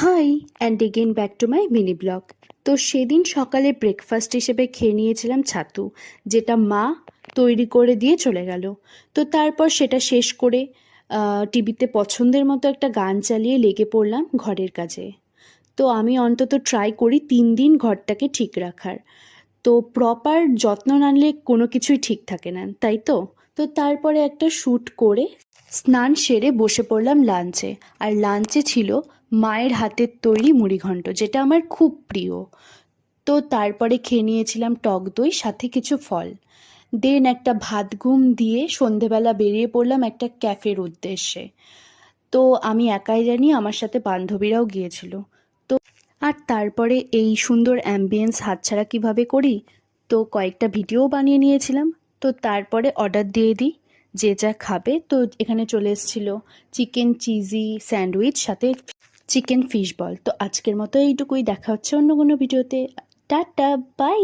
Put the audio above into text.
High and again back to my mini blog. তো সেদিন সকালে ব্রেকফাস্ট হিসেবে খেয়ে নিয়েছিলাম ছাতু, যেটা মা তৈরি করে দিয়ে চলে গেল। তো তারপর সেটা শেষ করে টিভিতে পছন্দের মতো একটা গান চালিয়ে লেগে পড়লাম ঘরের কাজে। তো আমি অন্তত ট্রাই করি 3 দিন ঘরটাকে ঠিক রাখার। তো প্রপার যত্ন না নিলে কোনো কিছুই ঠিক থাকে না, তাই তো? তো তারপরে একটা শ্যুট করে স্নান সেরে বসে পড়লাম লাঞ্চে। আর লাঞ্চে ছিল মায়ের হাতের তৈরি মুড়িঘণ্ট, যেটা আমার খুব প্রিয়। তো তারপরে খেয়ে নিয়েছিলাম টক দই, সাথে কিছু ফল। দেন একটা ভাত ঘুম দিয়ে সন্ধেবেলা বেরিয়ে পড়লাম একটা ক্যাফের উদ্দেশ্যে। তো আমি একাই জানি, আমার সাথে বান্ধবীরাও গিয়েছিল। তো আর তারপরে এই সুন্দর অ্যাম্বিয়েন্স হাতছাড়া কিভাবে করি, তো কয়েকটা ভিডিও বানিয়ে নিয়েছিলাম। তো তারপরে অর্ডার দিয়ে দিই যে যা খাবে। তো এখানে চলে এসেছিল চিকেন চিজি স্যান্ডউইচ, সাথে চিকেন ফিশ বল। তো আজকের মতো এইটুকুই, দেখা হচ্ছে অন্য কোনো ভিডিওতে। Tata, by.